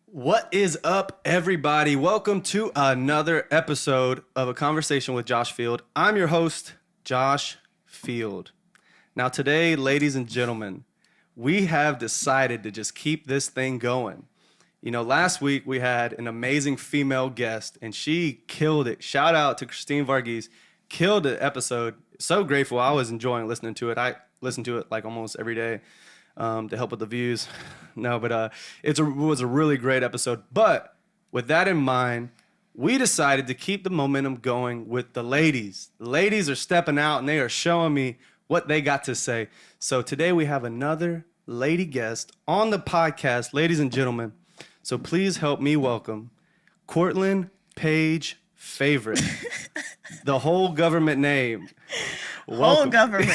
What is up, everybody? Welcome to another episode of A Conversation with Josh Field. I'm your host, Josh Field. Now today, ladies and gentlemen, we have decided to just keep this thing going. You know, last week we had an amazing female guest, and she killed it. Shout out to Christine Varghese. Killed the episode. So grateful. I was enjoying listening to it. I listen to it like almost every day to help with the views. No, but it was a really great episode. But with that in mind, we decided to keep the momentum going with the ladies. The ladies are stepping out, and they are showing me what they got to say. So today we have another lady guest on the podcast, ladies and gentlemen. So please help me welcome Kortlin Page Favorite. The whole government name. Welcome.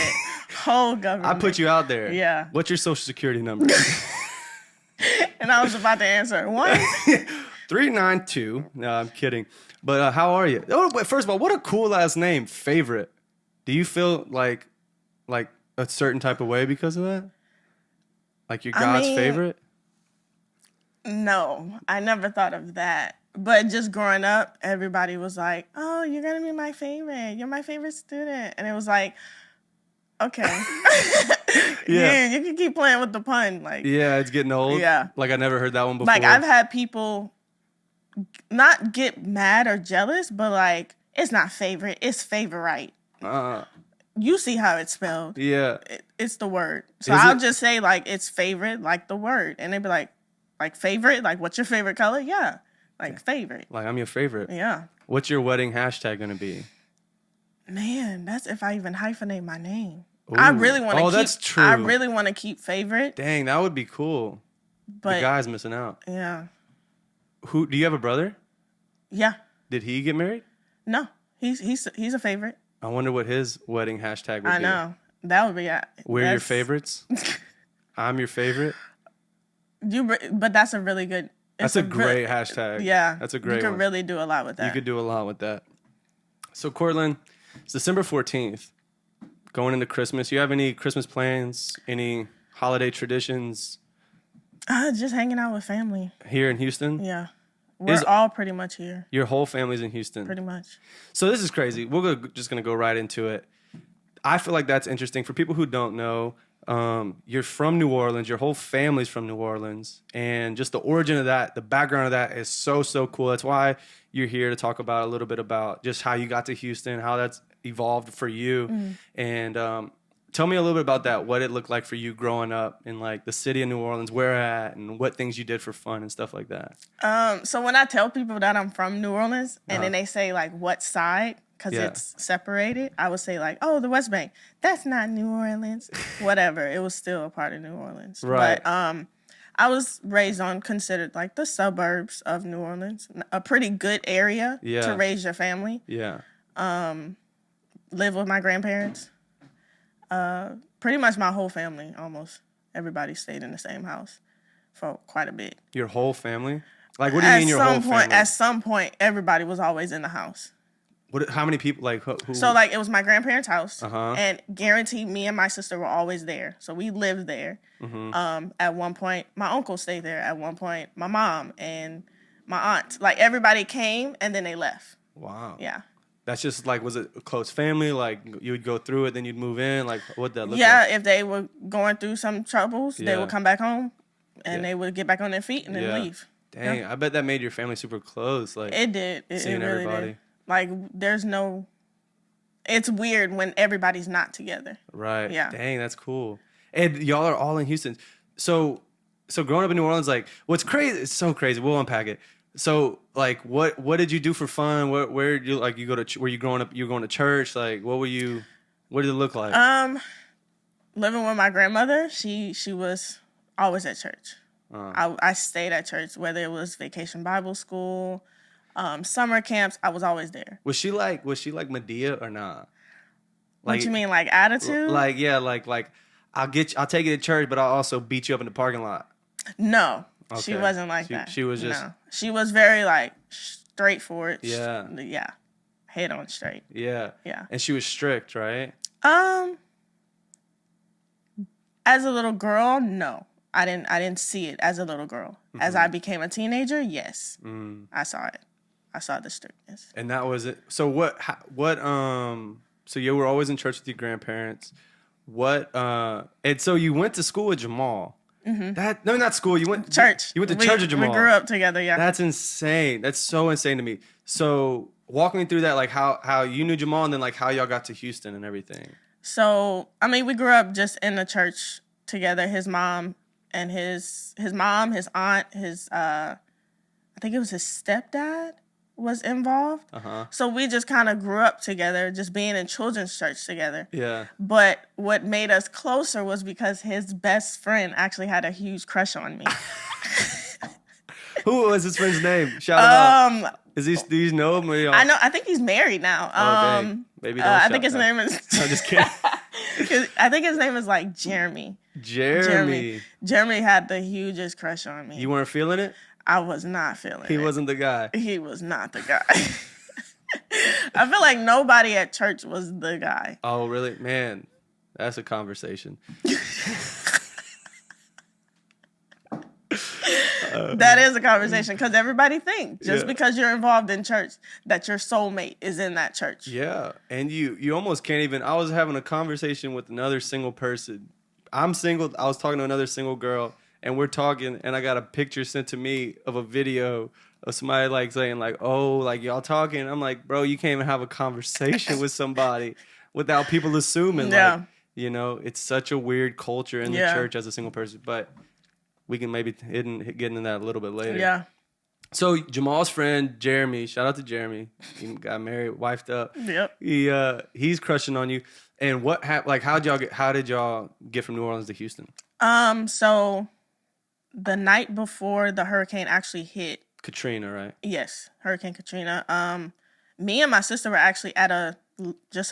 Whole government. I put you out there. Yeah. What's your social security number? And I was about to answer. 392. No, I'm kidding. But how are you? Oh, wait, first of all, what a cool last name, Favorite. Do you feel like a certain type of way because of that? Like you're God's favorite? No, I never thought of that. But just growing up, everybody was like, "Oh, you're gonna be my favorite. You're my favorite student," and it was like, okay. Yeah, you can keep playing with the pun. Like, yeah, it's getting old. Yeah. Like I never heard that one before. Like I've had people not get mad or jealous, but like, it's not favorite, it's favorite. You see how it's spelled. Yeah. It's the word. So I'll just say like it's favorite, like the word. And they'd be like favorite? Like what's your favorite color? Yeah. Like favorite. Like I'm your favorite. Yeah. What's your wedding hashtag gonna be? Man, that's if I even hyphenate my name. Ooh. I really want to that's true. I really want to keep favorite. Dang, that would be cool. But the guy's missing out. Yeah. Do you have a brother? Yeah. Did he get married? No. He's a favorite. I wonder what his wedding hashtag would be. I know. That would be We're your favorites. I'm your favorite. But that's a really good. That's a great hashtag. Yeah. That's a great one. You could really do a lot with that. You could do a lot with that. So, Kortlin, it's December 14th, going into Christmas. You have any Christmas plans? Any holiday traditions? Just hanging out with family. Here in Houston? Yeah. We're all pretty much here. Your whole family's in Houston? Pretty much. So this is crazy. We're just going to go right into it. I feel like that's interesting. For people who don't know, you're from New Orleans. Your whole family's from New Orleans. And just the origin of that, the background of that is so cool. That's why you're here to talk about a little bit about just how you got to Houston, how that's evolved for you. Mm. And tell me a little bit about that, what it looked like for you growing up in like the city of New Orleans, where at, and what things you did for fun and stuff like that. So when I tell people that I'm from New Orleans and then they say like what side, because it's separated, I would say like, oh, the West Bank. That's not New Orleans. Whatever. It was still a part of New Orleans. Right. But I was raised on considered like the suburbs of New Orleans, a pretty good area to raise your family. Yeah. Live with my grandparents. Pretty much my whole family, almost everybody stayed in the same house for quite a bit. Your whole family? Like, what do you mean your whole family? At some point, everybody was always in the house. How many people? Like who? So like it was my grandparents' house, and guaranteed me and my sister were always there. So we lived there. Mm-hmm. At one point, my uncle stayed there. At one point, my mom and my aunt. Like everybody came and then they left. Wow. Yeah. That's just like, was it a close family? Like you would go through it, then you'd move in. Like what'd that look like? Yeah, if they were going through some troubles, they would come back home, and they would get back on their feet and then leave. Dang, I bet that made your family super close. Like it did. Seeing really everybody. Did. Like it's weird when everybody's not together. Right. Yeah. Dang, that's cool. And y'all are all in Houston. So growing up in New Orleans, like what's crazy? It's so crazy. We'll unpack it. So like, what did you do for fun? Where did you like you go to? Were you growing up? You were going to church? Like, what did it look like? Living with my grandmother, she was always at church. I stayed at church, whether it was Vacation Bible School, summer camps. I was always there. Was she like Medea or not? Like, what you mean, like attitude? Like yeah, like I'll take you to church, but I'll also beat you up in the parking lot. No, okay. She wasn't like that. She was just. No. She was very like straightforward. Yeah. Yeah. Head on straight. Yeah. Yeah. And she was strict, right? As a little girl, no. I didn't see it as a little girl. As I became a teenager, yes. I saw it. I saw the strictness. And that was it. So so you were always in church with your grandparents. And so you went to school with Jamal. No, not school. You went church. You went to church with Jamal. We grew up together. Yeah. That's insane. That's so insane to me. So walk me through that, like how you knew Jamal, and then like how y'all got to Houston and everything. So I mean, we grew up just in the church together. His mom and his mom, his aunt, I think it was his stepdad was involved. So we just kind of grew up together, just being in children's church together. Yeah. But what made us closer was because his best friend actually had a huge crush on me. Who was his friend's name? Shout him out. Do you know him? I know. I think he's married now. Dang. Maybe don't I think his name is. I'm just kidding. I think his name is like Jeremy. Jeremy had the hugest crush on me. You weren't feeling it? I was not feeling it. He wasn't the guy. He was not the guy. I feel like nobody at church was the guy. Oh, really? Man, that's a conversation. That is a conversation because everybody thinks because you're involved in church that your soulmate is in that church. Yeah, and you almost can't even. I was having a conversation with another single person. I'm single. I was talking to another single girl, and we're talking, and I got a picture sent to me of a video of somebody like saying like, "Oh, like y'all talking." I'm like, bro, you can't even have a conversation with somebody without people assuming. Yeah. Like, it's such a weird culture in the church as a single person, but. We can maybe get into that a little bit later. Yeah. So Jamal's friend Jeremy, shout out to Jeremy, he got married, wifed up. Yep. He's crushing on you. And what how did y'all get from New Orleans to Houston? So the night before the hurricane actually hit, Katrina, right? Yes, Hurricane Katrina. Me and my sister were actually at a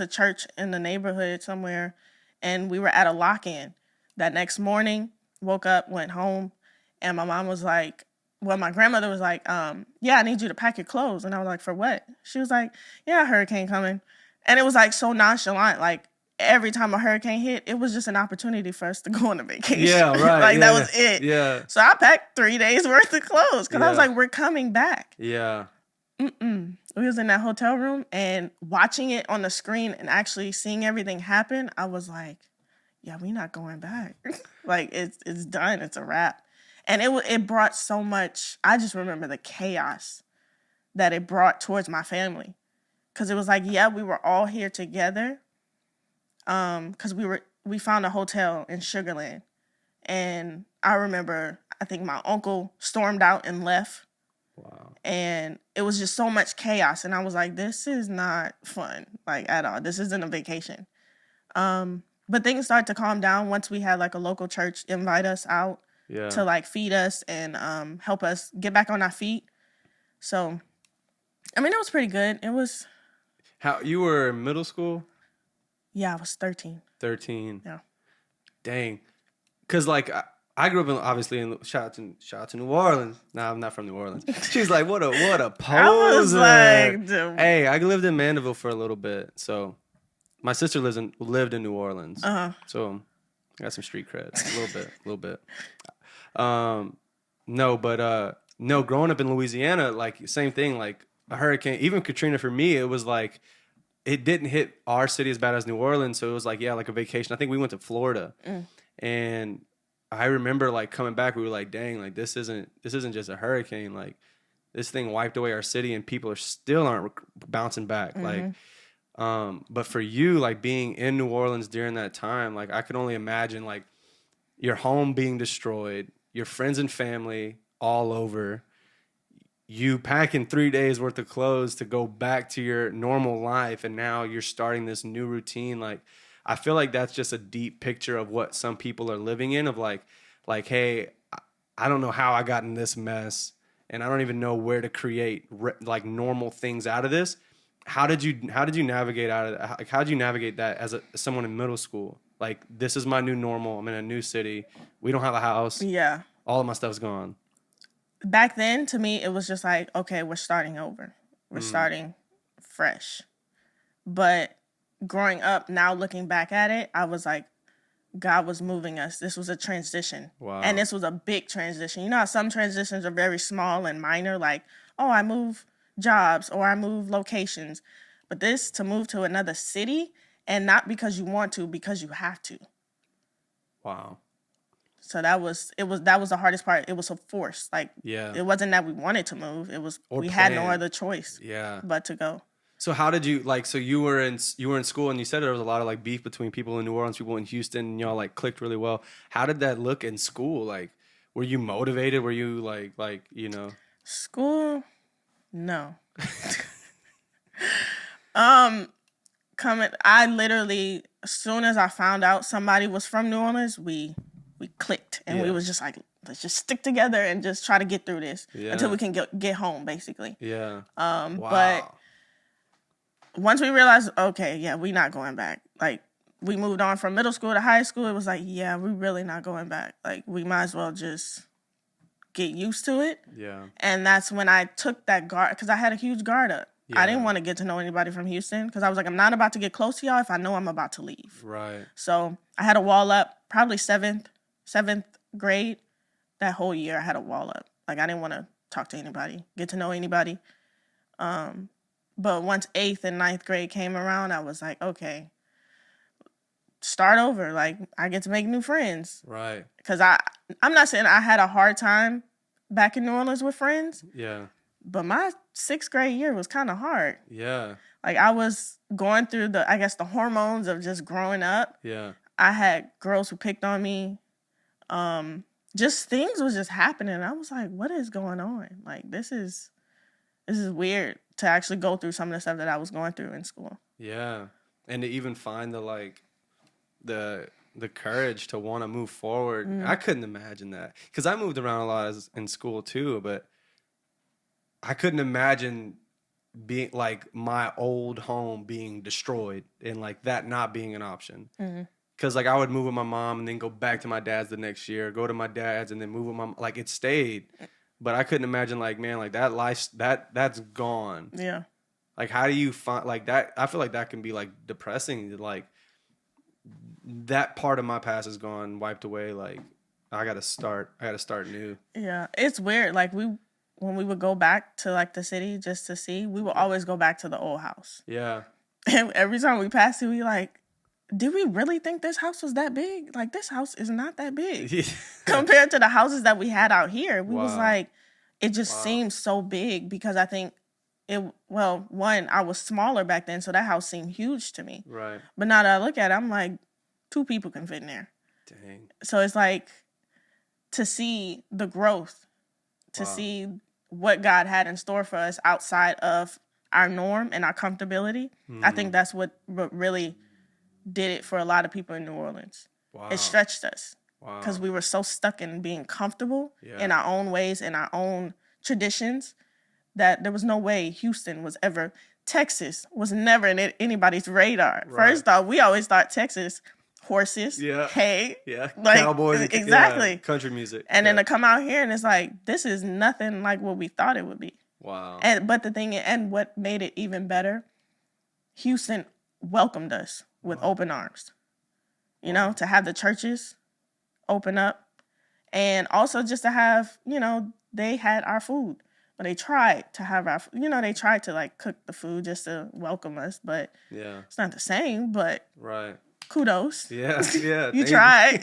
church in the neighborhood somewhere, and we were at a lock-in. That next morning, woke up, went home, and my mom was like, my grandmother was like, yeah, I need you to pack your clothes. And I was like, for what? She was like, yeah, a hurricane coming. And it was like so nonchalant. Like every time a hurricane hit, it was just an opportunity for us to go on a vacation. Yeah, right. That was it. Yeah. So I packed 3 days worth of clothes because I was like, we're coming back. Yeah. We was in that hotel room and watching it on the screen and actually seeing everything happen. I was like, yeah, we're not going back. Like, it's done. It's a wrap. And it brought so much. I just remember the chaos that it brought towards my family. Because it was like, yeah, we were all here together. Because we found a hotel in Sugar Land. And I remember, I think my uncle stormed out and left. Wow. And it was just so much chaos. And I was like, this is not fun, like, at all. This isn't a vacation. But things started to calm down once we had like a local church invite us out to like feed us and help us get back on our feet. So, I mean, it was pretty good. It was. How you were in middle school? Yeah, I was 13. 13. Yeah. Dang. Because like I grew up in shout out to New Orleans. Nah, I'm not from New Orleans. She's like, what a poser. I was like, hey, I lived in Mandeville for a little bit, so. My sister lived in New Orleans, so I got some street cred, a little bit. No, growing up in Louisiana, like same thing, like a hurricane, even Katrina for me, it was like it didn't hit our city as bad as New Orleans, so it was like like a vacation. I think we went to Florida, and I remember like coming back, we were like, dang, like this isn't just a hurricane, like this thing wiped away our city, and people aren't bouncing back, like. But for you, like being in New Orleans during that time, like I could only imagine like your home being destroyed, your friends and family all over, you packing 3 days worth of clothes to go back to your normal life. And now you're starting this new routine. Like, I feel like that's just a deep picture of what some people are living in of like, hey, I don't know how I got in this mess and I don't even know where to create like normal things out of this. How did you navigate out of that? Like, how did you navigate that as someone in middle school? Like, this is my new normal. I'm in a new city. We don't have a house. Yeah. All of my stuff's gone. Back then, to me, it was just like, okay, we're starting over. We're starting fresh. But growing up, now looking back at it, I was like, God was moving us. This was a transition. Wow. And this was a big transition. You know how some transitions are very small and minor, like, oh, I move jobs or I move locations. But this, to move to another city, and not because you want to, because you have to. Wow. So that was the hardest part. It was a force. Like, it wasn't that we wanted to move. It was we had no other choice. But to go. So how did you so you were in school and you said there was a lot of like beef between people in New Orleans, people in Houston, and y'all like clicked really well. How did that look in school? Like, were you motivated? Were you like, you know? School? No. I literally, as soon as I found out somebody was from New Orleans, we clicked, and we was just like, let's just stick together and just try to get through this until we can get home, basically. Yeah. Wow. But once we realized, okay, we're not going back. Like, we moved on from middle school to high school. It was like, we're really not going back. Like, we might as well just get used to it. Yeah. And that's when I took that guard, because I had a huge guard up. I didn't want to get to know anybody from Houston because I was like, I'm not about to get close to y'all if I know I'm about to leave. Right. So I had a wall up, probably seventh grade. That whole year I had a wall up. Like, I didn't want to talk to anybody, get to know anybody. But once 8th and 9th grade came around, I was like, okay, start over. Like, I get to make new friends. Right. Because I'm not saying I had a hard time back in New Orleans with friends. Yeah. But my 6th grade year was kind of hard. Yeah. Like, I was going through the hormones of just growing up. Yeah. I had girls who picked on me. Just things was just happening. I was like, what is going on? Like, this is weird to actually go through some of the stuff that I was going through in school. Yeah. And to even find the courage to want to move forward. I couldn't imagine that. Because I moved around a lot in school too, but I couldn't imagine being like my old home being destroyed and like that not being an option. Because like I would move with my mom and then go back to my dad's the next year, go to my dad's and then move with my like it stayed. But I couldn't imagine like, man, like that life that's gone. Yeah. Like how do you find like that? I feel like that can be like depressing. Like that part of my past is gone, wiped away. Like I gotta start new. Yeah, it's weird. Like when we would go back to like the city just to see, we would always go back to the old house. Yeah. And every time we passed it, we like, did we really think this house was that big? Like, this house is not that big compared to the houses that we had out here. We was like, it just seemed so big because I think one, I was smaller back then, so that house seemed huge to me. Right. But now that I look at it, I'm like, 2 people can fit in there. Dang. So it's like to see the growth, to see what God had in store for us outside of our norm and our comfortability. I think that's what really did it for a lot of people in New Orleans. Wow. It stretched us because we were so stuck in being comfortable in our own ways, in our own traditions, that there was no way Houston was ever, Texas was never in anybody's radar. Right. First off, we always thought Texas, horses, hay. Yeah, like, cowboys. Exactly. Country music. And then to come out here and it's like, this is nothing like what we thought it would be. Wow. But the thing, and what made it even better, Houston welcomed us with open arms. You know, to have the churches open up. And also just to have, they had our food. But they tried to have they tried to like cook the food just to welcome us. But it's not the same, but kudos. Yeah. You tried.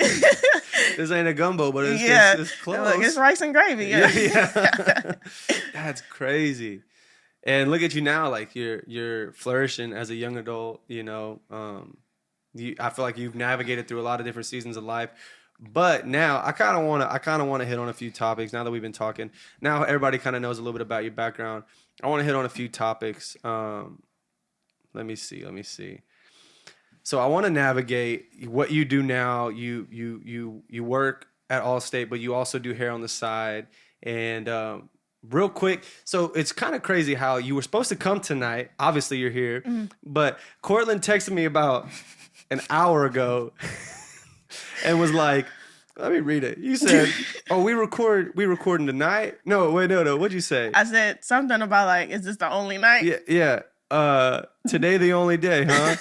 This ain't a gumbo, but it's close. Look, it's rice and gravy. Yeah. That's crazy. And look at you now, like you're flourishing as a young adult. I feel like you've navigated through a lot of different seasons of life. But now I kind of want to hit on a few topics. Now that we've been talking, now everybody kind of knows a little bit about your background. I want to hit on a few topics. Let me see. So I want to navigate what you do now. You work at Allstate, but you also do hair on the side. And real quick, so it's kind of crazy how you were supposed to come tonight. Obviously, you're here, but Kortlin texted me about an hour ago and was like, "Let me read it." You said, "Oh, we recording tonight?" No, wait, no. What'd you say? I said something about like, "Is this the only night?" Yeah. Today the only day, huh?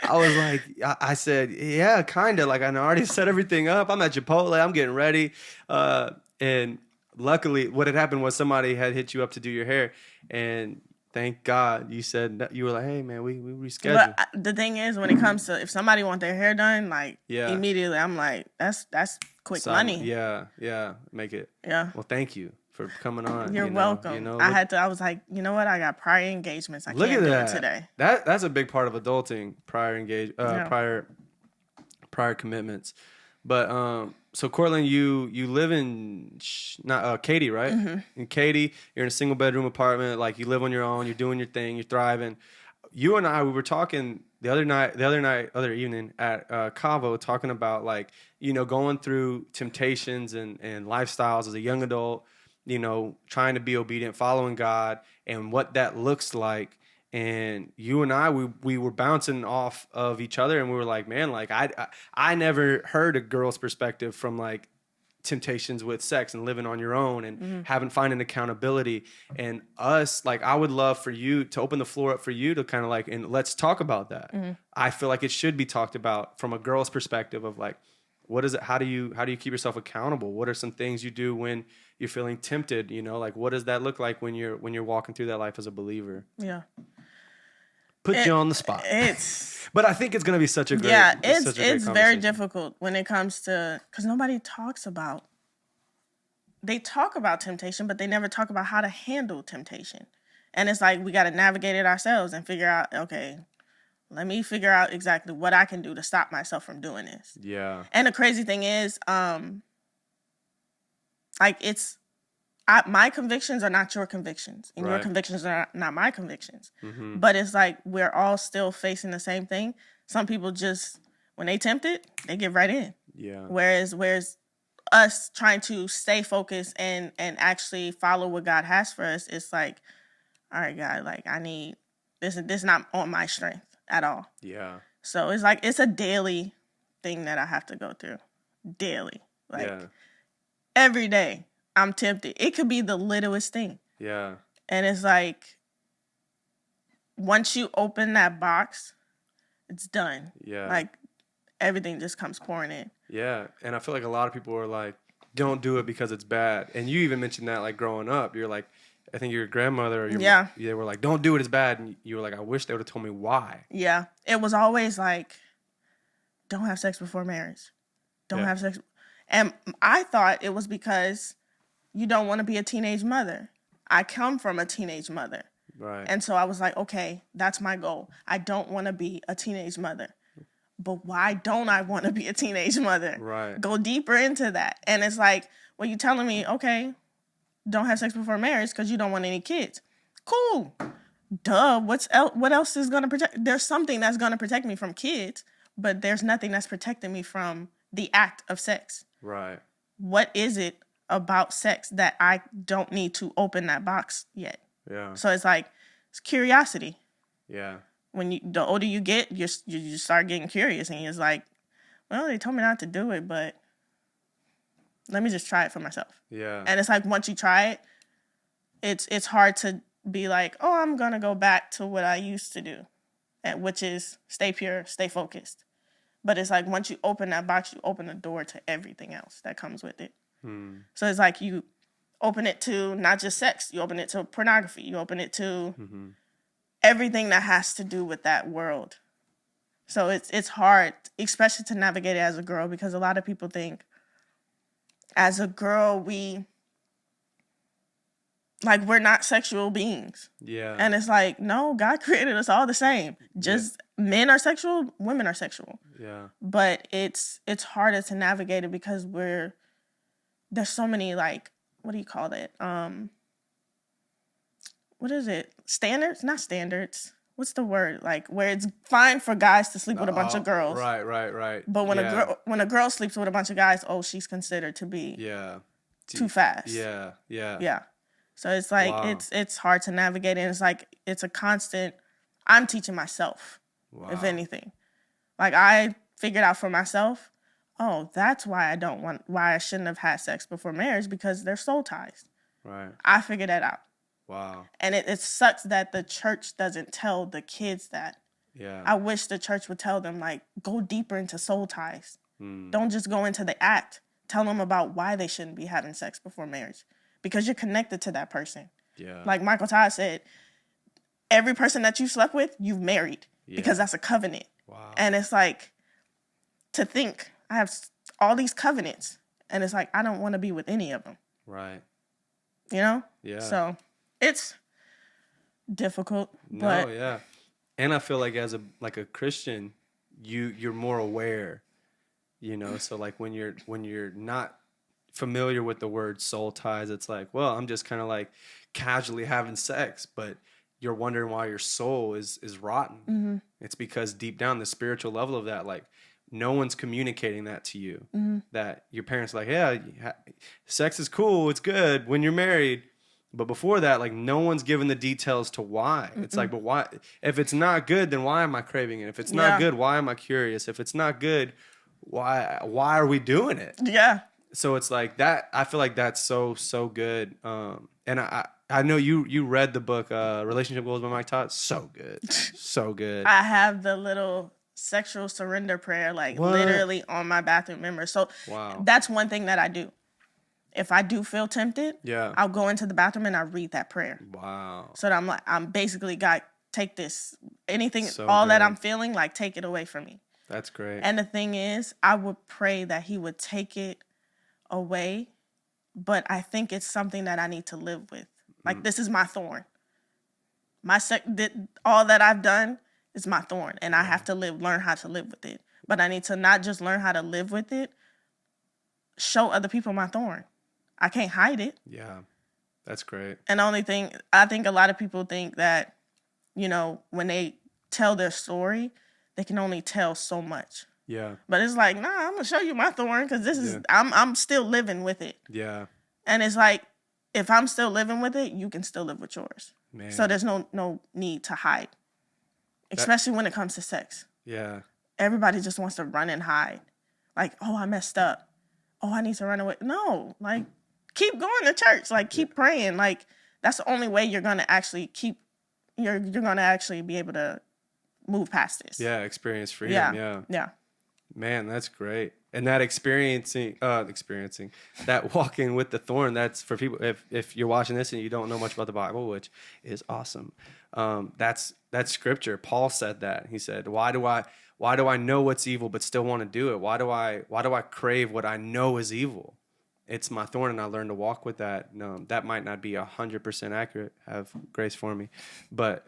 I was like, I said, yeah, kind of. Like, I already set everything up. I'm at Chipotle. I'm getting ready. And luckily, what had happened was somebody had hit you up to do your hair. And thank God you said, you were like, hey, man, we rescheduled. But the thing is, when it comes to if somebody want their hair done, like, immediately I'm like, that's quick money. Yeah. Make it. Yeah. Well, thank you for coming on. You're welcome. I was like, you know what? I got prior engagements. I can't do it today. That's a big part of adulting, prior commitments. But so Kortlin, you live in Katy, right? Mm-hmm. In Katy, you're in a single bedroom apartment. Like, you live on your own. You're doing your thing. You're thriving. You and I, we were talking the other evening at Cavo, talking about, like, going through temptations and lifestyles as a young adult. Trying to be obedient, following God, and what that looks like. And you and I, we were bouncing off of each other, and we were like, man, like, I never heard a girl's perspective from, like, temptations with sex and living on your own and finding accountability. And us, like, I would love for you to open the floor up for you to kind of, like, and let's talk about that. I feel like it should be talked about from a girl's perspective of, like, what is it? How do you keep yourself accountable? What are some things you do when you're feeling tempted? Like, what does that look like when you're walking through that life as a believer? Yeah. Put you on the spot. But I think it's going to be such a great it's very difficult when it comes to, because nobody talks about, they talk about temptation, but they never talk about how to handle temptation. And it's like, we got to navigate it ourselves and figure out, okay, let me figure out exactly what I can do to stop myself from doing this. Yeah. And the crazy thing is, like, my convictions are not your convictions, and your convictions are not my convictions. Mm-hmm. But it's like, we're all still facing the same thing. Some people just, when they tempted, they get right in. Yeah. Whereas us trying to stay focused and actually follow what God has for us, it's like, all right, God, like, I need this. This is not on my strength at all. Yeah. So it's like, it's a daily thing that I have to go through. Daily. Like, every day I'm tempted. It could be the littlest thing. Yeah. And it's like, once you open that box, it's done. Yeah. Like, everything just comes pouring in. Yeah. And I feel like a lot of people are like, don't do it because it's bad. And you even mentioned that, like, growing up, you're like, I think your grandmother or they were like, don't do it, it's bad. And you were like, I wish they would have told me why. Yeah. It was always like, don't have sex before marriage. Don't have sex. And I thought it was because you don't want to be a teenage mother. I come from a teenage mother. Right. And so I was like, okay, that's my goal. I don't want to be a teenage mother. But why don't I want to be a teenage mother? Right. Go deeper into that. And it's like, well, you're telling me, okay, don't have sex before marriage because you don't want any kids. Cool. Duh. What else is going to protect? There's something that's going to protect me from kids, but there's nothing that's protecting me from the act of sex. Right. What is it about sex that I don't need to open that box yet? Yeah. So it's like, it's curiosity. Yeah. When the older you get, you start getting curious, and it's like, well, they told me not to do it, but let me just try it for myself. Yeah. And it's like, once you try it, it's hard to be like, oh, I'm gonna go back to what I used to do, which is stay pure, stay focused. But it's like, once you open that box, you open the door to everything else that comes with it. So it's like, you open it to not just sex, you open it to pornography, you open it to everything that has to do with that world. So it's hard, especially to navigate it as a girl, because a lot of people think, as a girl, we're not sexual beings. Yeah. And it's like, no, God created us all the same. Just men are sexual, women are sexual. Yeah. But it's harder to navigate it because there's so many, like, what do you call it? What is it? Standards? Not standards. What's the word? Like, where it's fine for guys to sleep with a bunch of girls. Right. But when a girl sleeps with a bunch of guys, oh, she's considered to be too fast. Yeah. So it's like, it's hard to navigate, and it's like, it's a constant, I'm teaching myself, if anything. Like, I figured out for myself, oh, that's why I shouldn't have had sex before marriage, because they're soul ties. Right. I figured that out. Wow. And it sucks that the church doesn't tell the kids that. Yeah. I wish the church would tell them, like, go deeper into soul ties. Don't just go into the act. Tell them about why they shouldn't be having sex before marriage. Because you're connected to that person. Yeah. Like Michael Todd said, every person that you slept with, you've married. Yeah. Because that's a covenant. Wow. And it's like, to think, I have all these covenants. And it's like, I don't want to be with any of them. Right. You know? Yeah. So, it's difficult. No, yeah. And I feel like as a Christian, you're more aware, you know. So like when you're not familiar with the word soul ties, it's like, well, I'm just kind of like casually having sex, but you're wondering why your soul is rotten. Mm-hmm. It's because deep down, the spiritual level of that, like no one's communicating that to you. Mm-hmm. That your parents are like, yeah, sex is cool, it's good when you're married. But before that, like no one's given the details to why. Mm-mm. It's like, but why? If it's not good, then why am I craving it? If it's not good, why am I curious? If it's not good, why are we doing it? Yeah. So it's like that. I feel like that's so good. And I know you read the book Relationship Goals by Mike Todd. So good, so good. I have the little sexual surrender prayer like literally on my bathroom mirror. So that's one thing that I do. If I do feel tempted, I'll go into the bathroom and I read that prayer. Wow. So that I'm basically, God, take this. Anything, all that I'm feeling, like, take it away from me. That's great. And the thing is, I would pray that he would take it away, but I think it's something that I need to live with. Like, this is my thorn. All that I've done is my thorn, and I have to learn how to live with it. But I need to not just learn how to live with it, show other people my thorn. I can't hide it. Yeah, that's great. And the only thing, I think a lot of people think that, you know, when they tell their story, they can only tell so much. Yeah. But it's like, nah, I'm going to show you my thorn because this is, I'm still living with it. Yeah. And it's like, if I'm still living with it, you can still live with yours. Man. So there's no need to hide, especially when it comes to sex. Yeah. Everybody just wants to run and hide. Like, oh, I messed up. Oh, I need to run away. No, like, keep going to church. Like, keep praying. Like, that's the only way you're going to actually you're going to actually be able to move past this. Yeah, experience freedom. Yeah. Man, that's great. And that experiencing that walking with the thorn, that's for people, if you're watching this and you don't know much about the Bible, which is awesome. That's scripture. Paul said that. He said, why do I know what's evil but still want to do it? Why do I crave what I know is evil? It's my thorn, and I learned to walk with that. No, that might not be 100% accurate. Have grace for me. But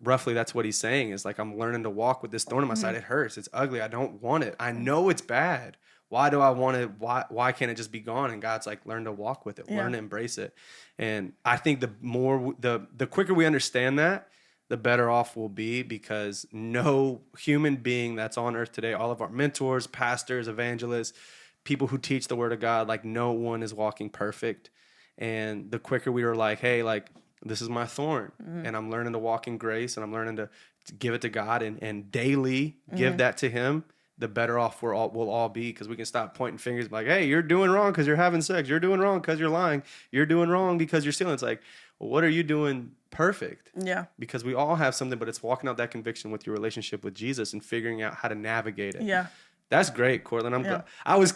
roughly that's what he's saying is like, I'm learning to walk with this thorn on my side. It hurts. It's ugly. I don't want it. I know it's bad. Why do I want it? Why can't it just be gone? And God's like, learn to walk with it. Learn to embrace it. And I think the quicker we understand that, the better off we'll be, because no human being that's on earth today, all of our mentors, pastors, evangelists, people who teach the word of God, like no one is walking perfect. And the quicker we are like, hey, like, this is my thorn, and I'm learning to walk in grace, and I'm learning to give it to God and daily give that to him, the better off we'll all be, because we can stop pointing fingers like, hey, you're doing wrong because you're having sex. You're doing wrong because you're lying. You're doing wrong because you're stealing. It's like, well, what are you doing perfect? Yeah. Because we all have something, but it's walking out that conviction with your relationship with Jesus and figuring out how to navigate it. Yeah. That's great, Kortlin. I'm glad.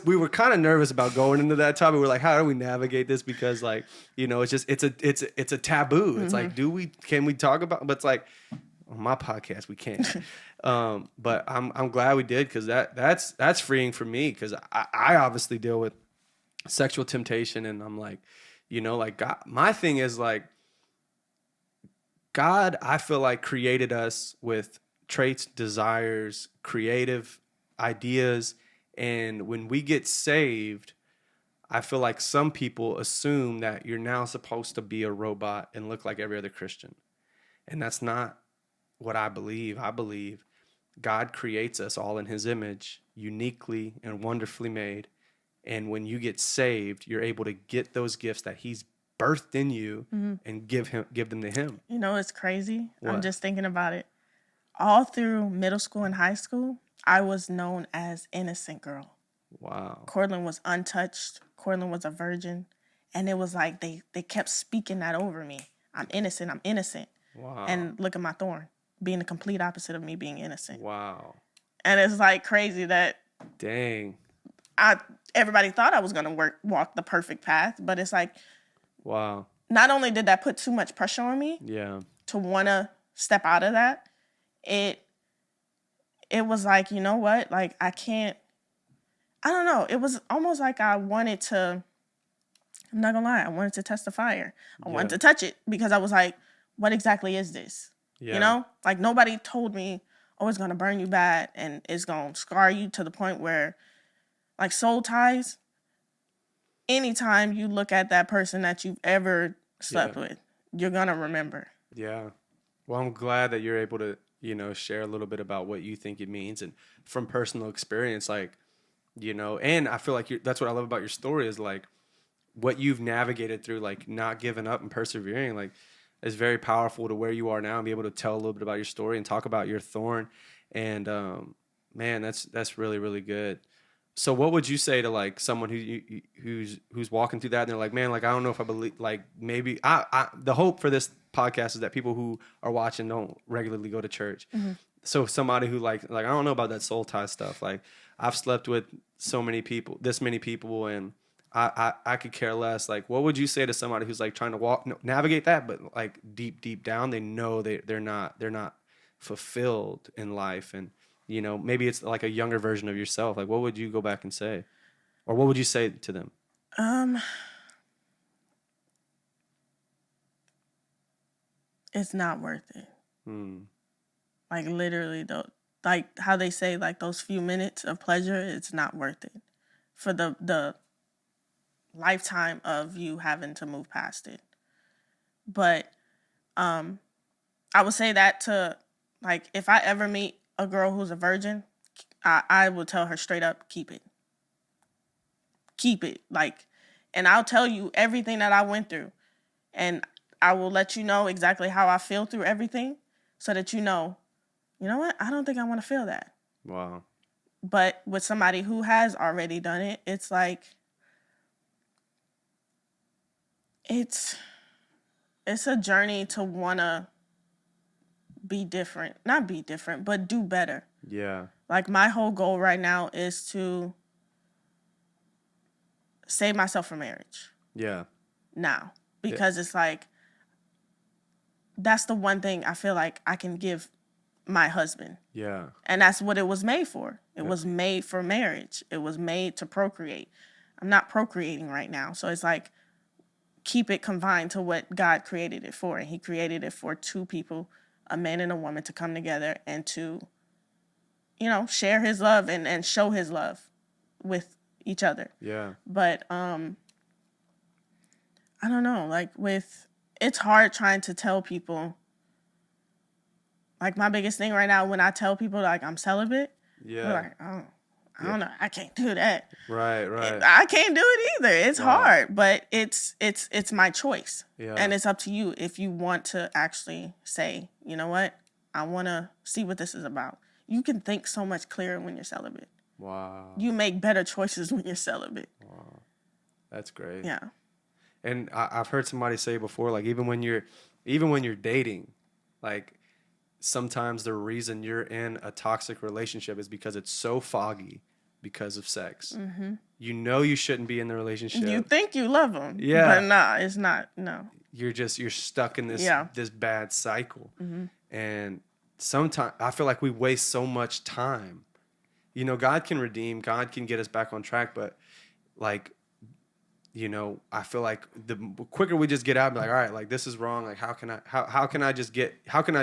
We were kind of nervous about going into that topic. We're like, how do we navigate this? Because, like, you know, it's a taboo. It's like, can we talk about? But it's like, on my podcast we can't. But I'm glad we did, because that's freeing for me, because I obviously deal with sexual temptation, and I'm like, you know, like, God, my thing is like, God, I feel like, created us with traits, desires, creative ideas, and when we get saved, I feel like some people assume that you're now supposed to be a robot and look like every other Christian, and that's not what I believe. I believe God creates us all in his image, uniquely and wonderfully made, and when you get saved, you're able to get those gifts that he's birthed in you and give them to him. You know, it's crazy. What? I'm just thinking about it. All through middle school and high school, I was known as innocent girl. Wow. Kortlin was untouched. Kortlin was a virgin. And it was like they kept speaking that over me. I'm innocent. I'm innocent. Wow. And look at my thorn. being the complete opposite of me being innocent. Wow. And it's like crazy that dang, everybody thought I was going to walk the perfect path, but it's like, wow. Not only did that put too much pressure on me, to want to step out of that, it was like, you know what? Like, I don't know. It was almost like I wanted to, I'm not gonna lie, I wanted to test the fire. I wanted to touch it because I was like, what exactly is this? You know? Like, nobody told me, oh, it's gonna burn you bad and it's gonna scar you to the point where, like, soul ties, anytime you look at that person that you've ever slept with, you're gonna remember. Yeah. Well, I'm glad that you're able to, share a little bit about what you think it means, and from personal experience, like, and I feel like that's what I love about your story is like what you've navigated through, like not giving up and persevering, like is very powerful to where you are now and be able to tell a little bit about your story and talk about your thorn. And man, that's really, really good. So what would you say to like someone who's walking through that and they're like, man, like, I don't know if I believe, like maybe the hope for this podcast is that people who are watching don't regularly go to church. Mm-hmm. So somebody who like, I don't know about that soul tie stuff. Like I've slept with this many people and I could care less. Like, what would you say to somebody who's like trying to navigate that, but like deep down, they know they're not fulfilled in life. And, maybe it's like a younger version of yourself. Like, what would you go back and say? Or what would you say to them? It's not worth it. Like, literally, though, like how they say, like those few minutes of pleasure, it's not worth it for the lifetime of you having to move past it. But I would say that to, like, if I ever meet a girl who's a virgin, I will tell her straight up, keep it. Keep it. Like, and I'll tell you everything that I went through. And I will let you know exactly how I feel through everything so that you know what? I don't think I want to feel that. Wow. But with somebody who has already done it, it's like, it's a journey to want to not be different, but do better. Yeah. Like, my whole goal right now is to save myself from marriage. Yeah. Now, because it's like, that's the one thing I feel like I can give my husband. Yeah. And that's what it was made for. It was made for marriage. It was made to procreate. I'm not procreating right now. So it's like, keep it confined to what God created it for. And he created it for two people, a man and a woman, to come together and to, share his love and show his love with each other. Yeah. But I don't know, like it's hard trying to tell people. Like, my biggest thing right now when I tell people like I'm celibate, they're like, oh, I don't know, I can't do that. Right. I can't do it either. It's hard, but it's my choice. Yeah. And it's up to you if you want to actually say, you know what, I want to see what this is about. You can think so much clearer when you're celibate. Wow. You make better choices when you're celibate. Wow. That's great. Yeah. And I've heard somebody say before, like even when you're dating, like sometimes the reason you're in a toxic relationship is because it's so foggy because of sex. Mm-hmm. You shouldn't be in the relationship. You think you love them. Yeah. But nah, it's not. No. You're stuck in this bad cycle. Mm-hmm. And sometimes I feel like we waste so much time. God can redeem, God can get us back on track, but like, I feel like the quicker we just get out and be like, all right, like this is wrong. Like, how can I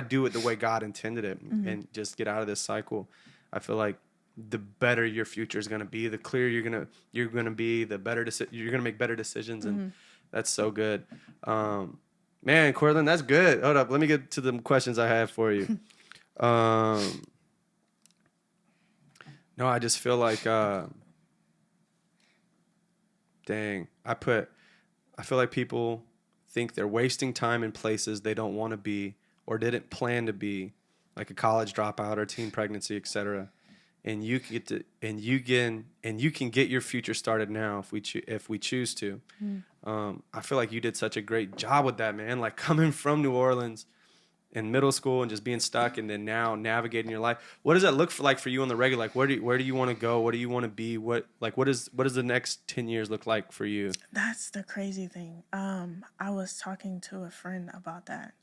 do it the way God intended it and just get out of this cycle? I feel like the better your future is going to be, the clearer you're going to be, the better you're going to make better decisions. And that's so good. Man, Kortlin, that's good. Hold up. Let me get to the questions I have for you. No, I just feel like, dang, I feel like people think they're wasting time in places they don't want to be or didn't plan to be, like a college dropout or teen pregnancy, etc. And you can get your future started now if we choose to. I feel like you did such a great job with that, man. Like coming from New Orleans, in middle school and just being stuck, and then now navigating your life. What does that look like for you on the regular? Like, where do you want to go? What do you want to be? What does the next 10 years look like for you? That's the crazy thing. I was talking to a friend about that.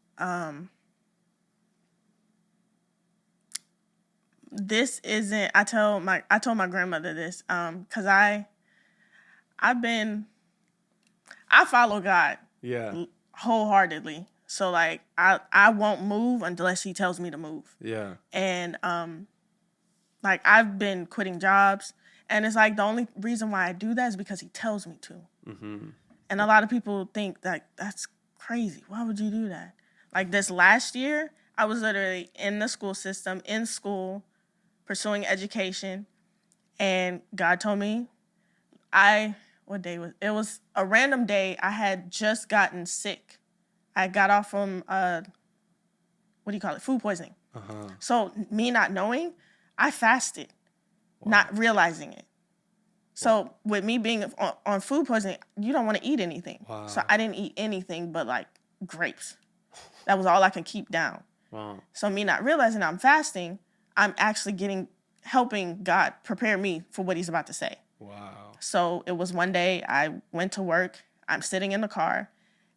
This isn't. I told my grandmother this. Cause I follow God. Yeah. Wholeheartedly. So like I won't move unless he tells me to move. Yeah. And like I've been quitting jobs, and it's like the only reason why I do that is because he tells me to. Mm-hmm. And a lot of people think that that's crazy. Why would you do that? Like this last year, I was literally in the school system, in school, pursuing education, and God told me what day was it? It was a random day. I had just gotten sick. I got off from food poisoning. Uh-huh. So me not knowing, I fasted, not realizing it. So with me being on food poisoning, you don't want to eat anything. Wow. So I didn't eat anything but like grapes. That was all I could keep down. Wow. So me not realizing I'm fasting, I'm actually helping God prepare me for what he's about to say. Wow. So it was one day I went to work, I'm sitting in the car,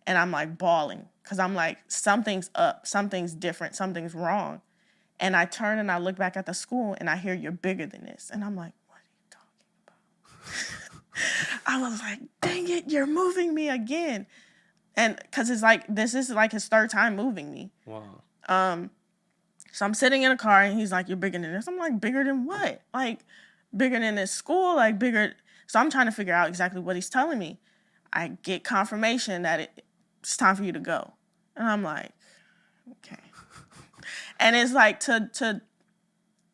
and I'm like bawling because I'm like, something's up, something's different, something's wrong. And I turn and I look back at the school and I hear, you're bigger than this. And I'm like, what are you talking about? I was like, dang it, you're moving me again. And because it's like, this is like his third time moving me. Wow. So I'm sitting in a car and he's like, you're bigger than this. I'm like, bigger than what? Like, bigger than this school? Like, bigger. So I'm trying to figure out exactly what he's telling me. I get confirmation that it's time for you to go. And I'm like, okay. And it's like to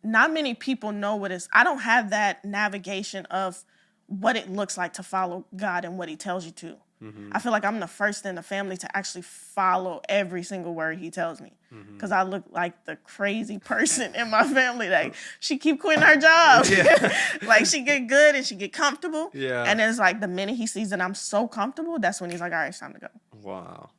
not many people know what it's. I don't have that navigation of what it looks like to follow God and what he tells you to. Mm-hmm. I feel like I'm the first in the family to actually follow every single word he tells me. Because I look like the crazy person in my family. Like, she keep quitting her job. Yeah. Like, she get good and she get comfortable. Yeah. And it's like the minute he sees that I'm so comfortable, that's when he's like, all right, it's time to go. Wow.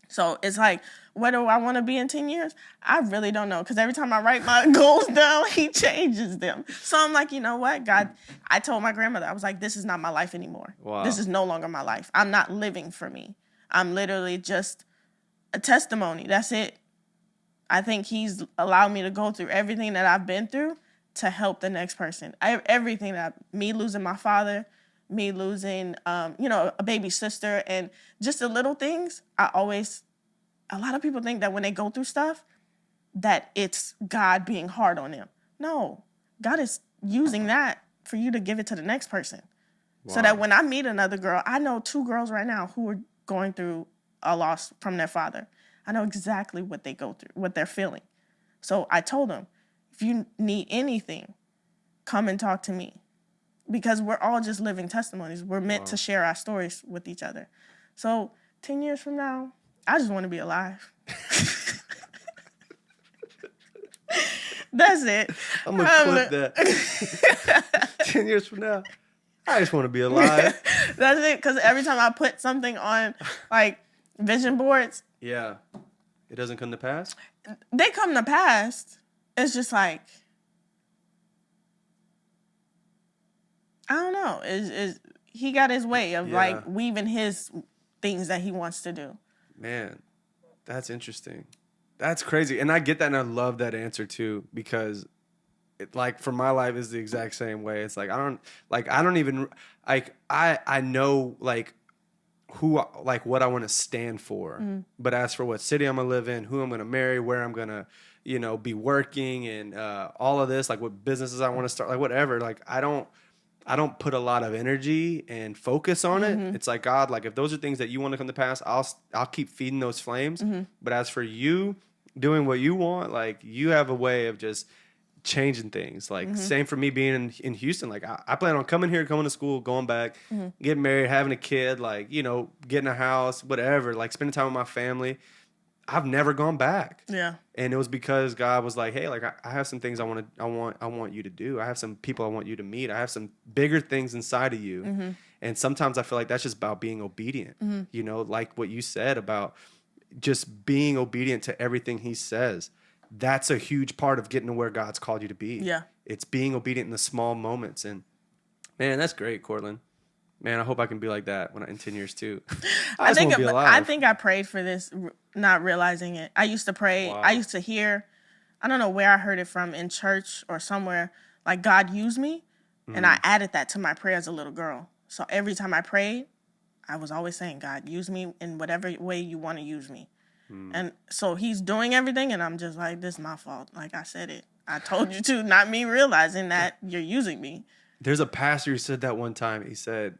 So it's like, where do I want to be in 10 years? I really don't know. Because every time I write my goals down, he changes them. So I'm like, you know what, God, I told my grandmother, I was like, this is not my life anymore. Wow. This is no longer my life. I'm not living for me. I'm literally just a testimony. That's it. I think he's allowed me to go through everything that I've been through to help the next person. Everything me losing my father, me losing, a baby sister, and just the little things. A lot of people think that when they go through stuff, that it's God being hard on them. No, God is using that for you to give it to the next person. Wow. So that when I meet another girl, I know 2 girls right now who are going through a loss from their father. I know exactly what they go through, what they're feeling. So I told them, if you need anything, come and talk to me. Because we're all just living testimonies. We're meant to share our stories with each other. So 10 years from now, I just want to be alive. That's it. I'm going to clip that. 10 years from now, I just want to be alive. That's it. Because every time I put something on, like, vision boards. Yeah. It doesn't come to pass? They come to pass. It's just like, I don't know. He got his way of like weaving his things that he wants to do. Man, that's interesting. That's crazy. And I get that, and I love that answer too, because for my life is the exact same way. It's like I don't even I know what I want to stand for. Mm. But as for what city I'm gonna live in, who I'm gonna marry, where I'm gonna be working, and all of this, like what businesses I want to start, like whatever, like I don't put a lot of energy and focus on it. It's like, God, like if those are things that you want to come to pass, I'll keep feeding those flames. Mm-hmm. But as for you doing what you want, like you have a way of just changing things. Like same for me being in Houston. Like I plan on coming here, going to school, going back, getting married, having a kid, like, getting a house, whatever, like spending time with my family. I've never gone back. Yeah. And it was because God was like, hey, like I have some things I want you to do. I have some people I want you to meet. I have some bigger things inside of you. Mm-hmm. And sometimes I feel like that's just about being obedient. Mm-hmm. Like what you said about just being obedient to everything he says. That's a huge part of getting to where God's called you to be. Yeah. It's being obedient in the small moments. And man, that's great, Kortlin. Man, I hope I can be like that in 10 years too. I think I prayed for this, not realizing it. I used to pray. Wow. I used to hear, I don't know where I heard it from, in church or somewhere, like God used me. And I added that to my prayer as a little girl. So every time I prayed, I was always saying, God, use me in whatever way you want to use me. And so he's doing everything, and I'm just like, this is my fault. Like I said it. I told you to, not me realizing that you're using me. There's a pastor who said that one time. He said,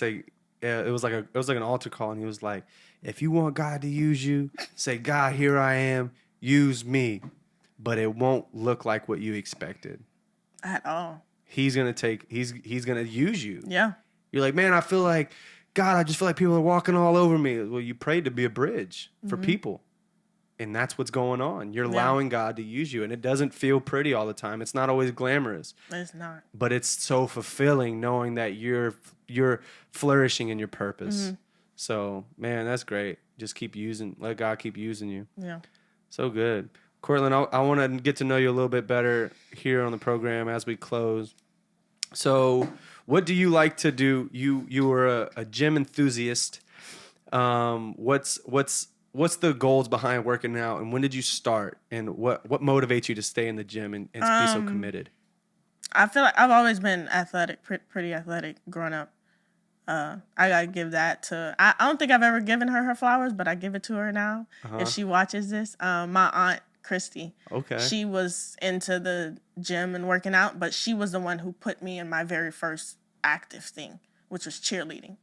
it was like an altar call, and he was like, if you want God to use you, say, God, here I am, use me. But it won't look like what you expected. At all. He's gonna use you. Yeah. You're like, man, I feel like, God, I just feel like people are walking all over me. Well, you prayed to be a bridge for people. And that's what's going on. You're allowing God to use you. And it doesn't feel pretty all the time. It's not always glamorous. It's not. But it's so fulfilling knowing that you're flourishing in your purpose. So, man, that's great. Just let God keep using you. Yeah. So good. Kortlin, I want to get to know you a little bit better here on the program as we close. So, what do you like to do? You were a gym enthusiast. What's the goals behind working out, and when did you start? And what motivates you to stay in the gym and be so committed? I feel like I've always been athletic, pretty athletic growing up. I gotta give that to. I don't think I've ever given her flowers, but I give it to her now if she watches this. My aunt Christy. Okay. She was into the gym and working out, but she was the one who put me in my very first active thing, which was cheerleading.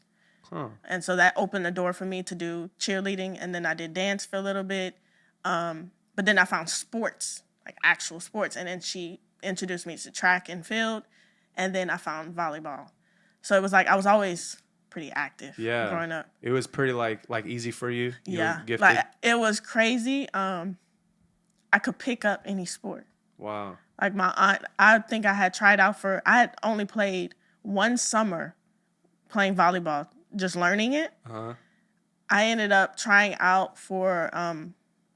Huh. And so that opened the door for me to do cheerleading, and then I did dance for a little bit. But then I found sports, like actual sports, and then she introduced me to track and field, and then I found volleyball. So it was like I was always pretty active growing up. It was pretty like easy for you? You were gifted? Like it was crazy. I could pick up any sport. Wow. Like my aunt, I think I had only played one summer playing volleyball, just learning it. Uh-huh. I ended up trying out for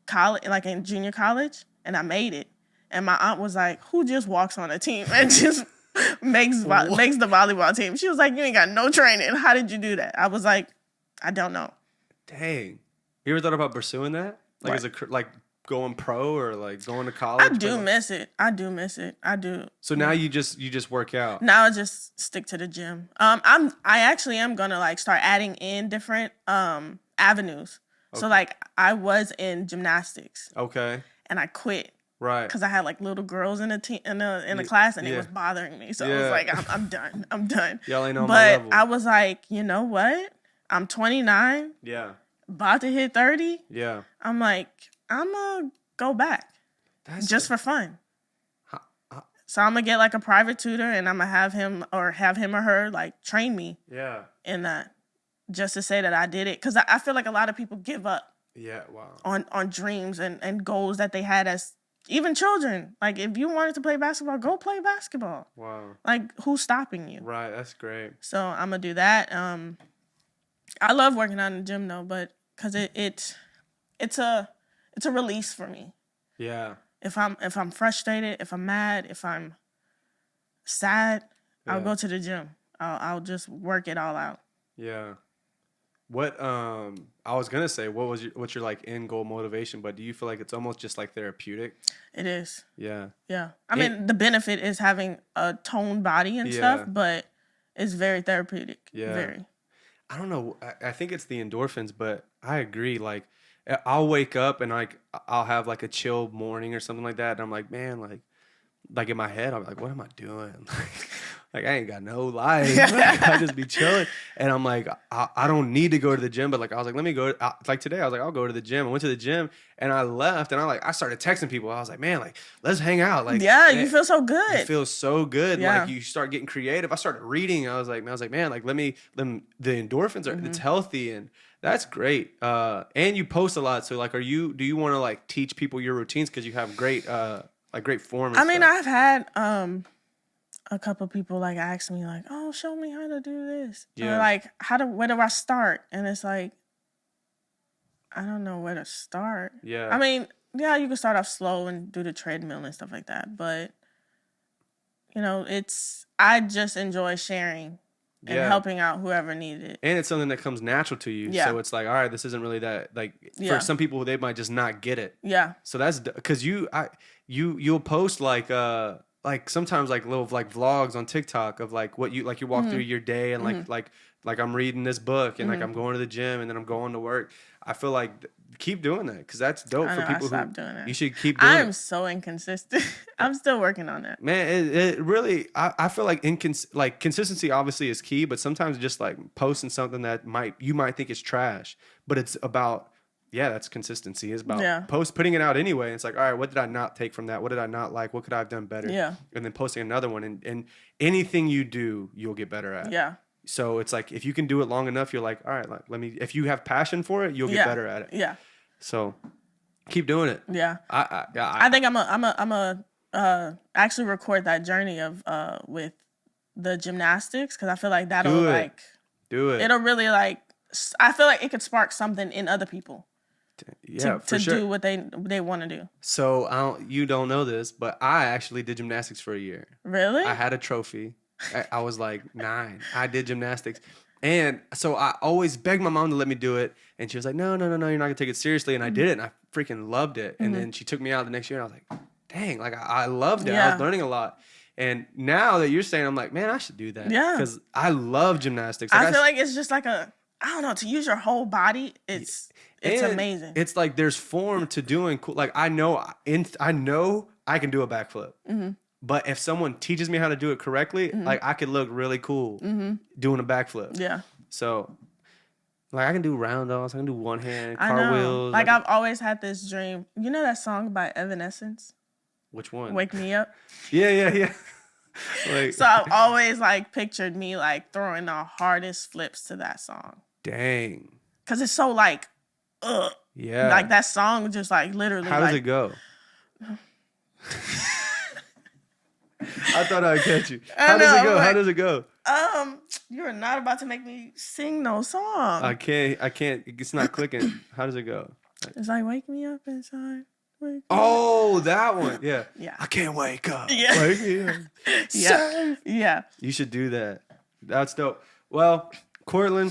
college, like in junior college, and I made it. And my aunt was like, who just walks on a team and just makes the volleyball team? She was like, you ain't got no training. How did you do that? I was like, I don't know. Dang. You ever thought about pursuing that? Like going pro or like going to college? I do miss it. I do. So now you just work out. Now I just stick to the gym. I actually am gonna like start adding in different avenues. Okay. So like I was in gymnastics. Okay. And I quit. Right. Because I had like little girls in the class, and it was bothering me. So I was like, I'm done. I'm done. Y'all ain't on my level. But I was like, you know what? I'm 29. Yeah. About to hit 30. Yeah. I'm like, I'm gonna go back. Just for fun. So I'm gonna get like a private tutor, and I'm gonna have him or her like train me. Yeah. In that, just to say that I did it, because I feel like a lot of people give up. Yeah. Wow. On dreams and goals that they had as even children. Like if you wanted to play basketball, go play basketball. Wow. Like who's stopping you? Right. That's great. So I'm gonna do that. I love working out in the gym though, but because it's a release for me. Yeah. If I'm frustrated, if I'm mad, if I'm sad, I'll go to the gym. I'll just work it all out. Yeah. What I was gonna say, what's your like end goal motivation? But do you feel like it's almost just like therapeutic? It is. Yeah. Yeah. I mean, the benefit is having a toned body and stuff, but it's very therapeutic. Yeah. Very. I don't know. I think it's the endorphins, but I agree. Like, I'll wake up and like I'll have like a chill morning or something like that, and I'm like, man, like in my head, I'm like, what am I doing? Like I ain't got no life. Like, I just be chilling, and I'm like, I don't need to go to the gym, but like I was like, let me go. Like today, I was like, I'll go to the gym. I went to the gym, and I left, and I started texting people. I was like, man, like let's hang out. Like you feel so good. You feel so good. Yeah. Like you start getting creative. I started reading. I was like, man, like let me the endorphins are it's healthy and. That's great. And you post a lot. So like, do you want to like teach people your routines? Cause you have great form. I mean, I've had, a couple people like ask me like, oh, show me how to do this. Yeah. Or like, where do I start? And it's like, I don't know where to start. Yeah. I mean, yeah, you can start off slow and do the treadmill and stuff like that. But, I just enjoy sharing and helping out whoever needed it. And it's something that comes natural to you. Yeah. So it's like, all right, this isn't really that, like, for some people, they might just not get it. Yeah. So that's, because you'll post like sometimes like little like vlogs on TikTok of like what you, like you walk through your day and like I'm reading this book and like I'm going to the gym and then I'm going to work. I feel like keep doing that because that's dope for people doing it. You should keep doing it. I'm so inconsistent. I'm still working on that. Man, it really, I feel like consistency obviously is key, but sometimes just like posting something that you might think is trash, but it's about, that's consistency. It's about putting it out anyway. It's like, all right, what did I not take from that? What did I not like? What could I have done better? Yeah. And then posting another one and anything you do, you'll get better at. Yeah. So it's like, if you can do it long enough, you're like, all right, if you have passion for it, you'll get better at it. Yeah. So keep doing it. Yeah. I think I'm a actually record that journey of with the gymnastics because I feel like that'll do it. It'll really I feel like it could spark something in other people. Yeah, to sure. Do what they want to do. So you don't know this, but I actually did gymnastics for a year. Really? I had a trophy. I was like 9. I did gymnastics. And so I always begged my mom to let me do it. And she was like, no, you're not going to take it seriously. And I did it. And I freaking loved it. And then she took me out the next year. And I was like, dang, like I loved it. Yeah. I was learning a lot. And now that you're saying, I'm like, man, I should do that. Yeah. Because I love gymnastics. Like I feel like it's just like I don't know, to use your whole body. It's amazing. It's like there's form to doing cool. Like I know I can do a backflip. Mm-hmm. But if someone teaches me how to do it correctly, like I could look really cool doing a backflip. Yeah. So, like I can do roundhouse, I can do one hand, cartwheels. Like I've always had this dream. You know that song by Evanescence? Which one? Wake Me Up. Yeah. So I've always pictured me throwing the hardest flips to that song. Dang. Cause it's so yeah. Like that song just literally. How does it go? I thought I'd catch you. How does it go? You're not about to make me sing no song. I can't. It's not clicking. How does it go? It's like wake me up inside. That one. Yeah. Yeah. I can't wake up. Yeah. Wake me up. Yeah. You should do that. That's dope. Well, Kortlin,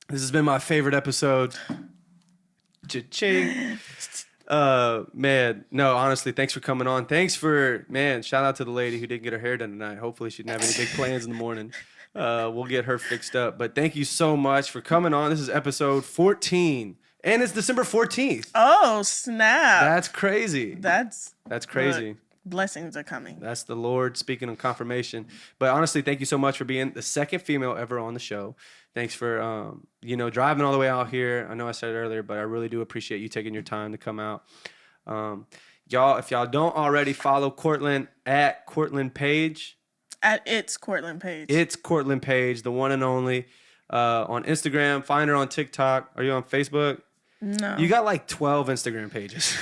this has been my favorite episode. Cha-ching. Man, no, honestly, thanks for coming on. Shout out to the lady who didn't get her hair done tonight. Hopefully she didn't have any big plans in the morning. We'll get her fixed up. But thank you so much for coming on. This is episode 14. And it's December 14th. Oh, snap. That's crazy. That's crazy. Blessings are coming. That's the Lord speaking on confirmation. But honestly, thank you so much for being the second female ever on the show. Thanks for, driving all the way out here. I know I said it earlier, but I really do appreciate you taking your time to come out. Y'all, if y'all don't already follow Kortlin at Kortlin Page. At It's Kortlin Page. It's Kortlin Page, the one and only. On Instagram, find her on TikTok. Are you on Facebook? No. You got 12 Instagram pages.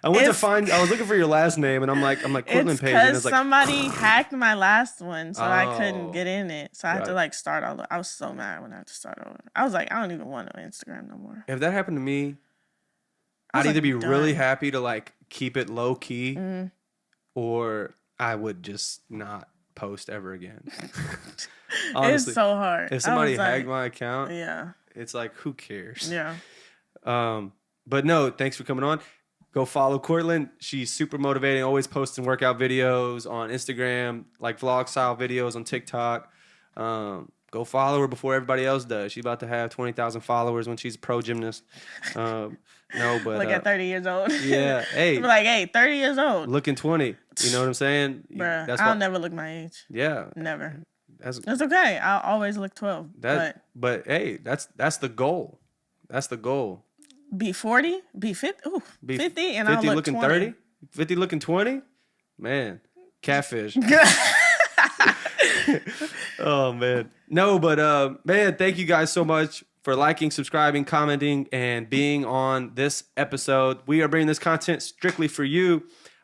I was looking for your last name, and I'm like Kortlin Page. Because somebody hacked my last one, so I couldn't get in it. So I had to start all over. I was so mad when I had to start over. I was like, I don't even want no Instagram no more. If that happened to me, I'd either be really happy to keep it low key, or I would just not post ever again. Honestly, it's so hard. If somebody hacked my account, it's who cares? Yeah. But no, thanks for coming on. Go follow Kortlin. She's super motivating, always posting workout videos on Instagram, vlog style videos on TikTok. Go follow her before everybody else does. She's about to have 20,000 followers when she's a pro gymnast. But at 30 years old. Yeah, hey. I'm hey, 30 years old. Looking 20. You know what I'm saying? Bruh, I'll never look my age. Yeah. Never. That's okay. I'll always look 12. But hey, that's the goal. That's the goal. Be 40, be 50, 50, and 50 I'll look looking 20. 30, 50 looking 20? Man, catfish. Oh, man. No, but, man, thank you guys so much for liking, subscribing, commenting, and being on this episode. We are bringing this content strictly for you.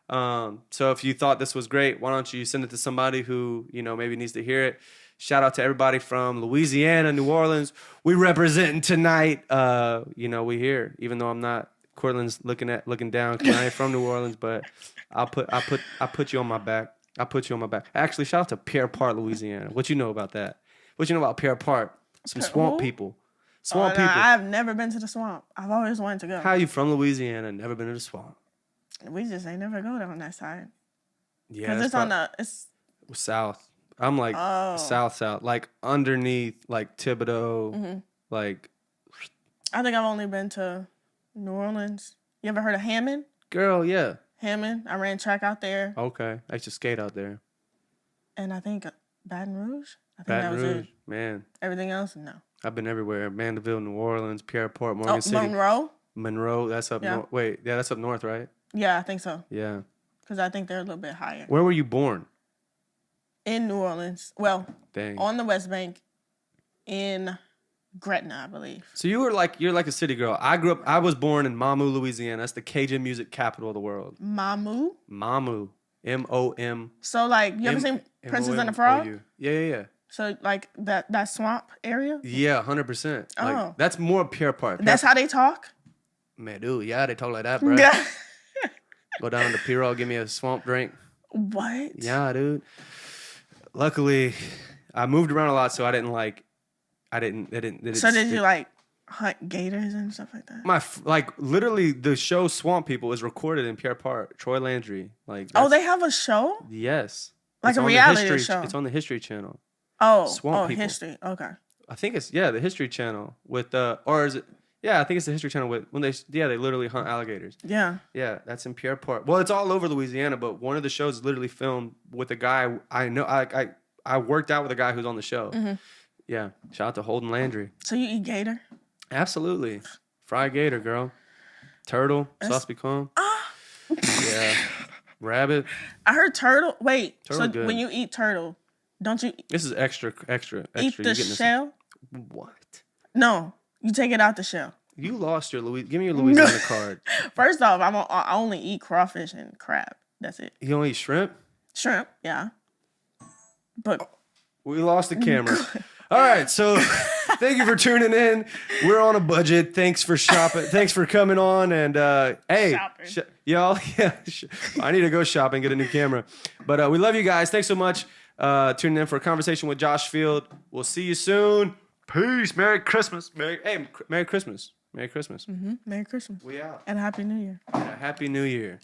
So if you thought this was great, why don't you send it to somebody who, maybe needs to hear it. Shout out to everybody from Louisiana, New Orleans. We representing tonight. We here, even though I'm not. Kortlin's looking down because I ain't from New Orleans, but I put you on my back. I put you on my back. Actually, shout out to Pierre Part, Louisiana. What you know about that? What you know about Pierre Part? Some swamp people. Swamp people. I've never been to the swamp. I've always wanted to go. How you from Louisiana and never been to the swamp? We just ain't never go down that side. Yeah, because it's south. I'm like south, like underneath, like Thibodeau, like. I think I've only been to New Orleans. You ever heard of Hammond? Girl, yeah. Hammond. I ran track out there. Okay, I used to skate out there. And I think Baton Rouge. I think Baton that was Rouge, it. man. Everything else, no. I've been everywhere. Mandeville, New Orleans, Pierre Port, Morgan City. Monroe, that's up north. Wait, yeah, that's up north, right? Yeah, I think so. Yeah. Because I think they're a little bit higher. Where were you born? In New Orleans. Well, Dang. On the West Bank in Gretna, I believe. So you're like a city girl. I was born in Mamou, Louisiana. That's the Cajun music capital of the world. Mamou? Mamou. M-O-M. So like, you ever seen Princess and the Frog? Yeah. So like that swamp area? Yeah, 100%. Like, that's more Pierre Part. That's how they talk? Man, dude, yeah, they talk like that, bro. Go down to Pirogue, give me a swamp drink. What? Yeah, dude. Luckily, I moved around a lot, so I didn't. So did you like hunt gators and stuff like that? Literally the show Swamp People is recorded in Pierre Part. Troy Landry. They have a show? Yes. Like a reality show. It's on the History Channel. Swamp People. History. Okay. I think it's the History Channel with or is it? Yeah, I think it's the History Channel with when they literally hunt alligators. Yeah. Yeah, that's in Pierre Part. Well, it's all over Louisiana, but one of the shows is literally filmed with a guy I know. I worked out with a guy who's on the show. Mm-hmm. Yeah, shout out to Holden Landry. So you eat gator? Absolutely, fried gator, girl. Turtle, sauce pecan. Yeah, rabbit. I heard turtle. Wait, turtle so good. When you eat turtle, don't you? This is extra. Eat the shell? What? No, you take it out the shell. You lost your Give me your Louisiana card. First off, I only eat crawfish and crab. That's it. You don't eat shrimp? Shrimp, yeah. But we lost the camera. All right, so thank you for tuning in. We're on a budget. Thanks for shopping. Thanks for coming on. And hey, y'all, I need to go shopping, get a new camera. But we love you guys. Thanks so much tuning in for a conversation with Josh Field. We'll see you soon. Peace. Merry Christmas. Merry Christmas. Merry Christmas. Merry Christmas. We out. And a Happy New Year. And a Happy New Year.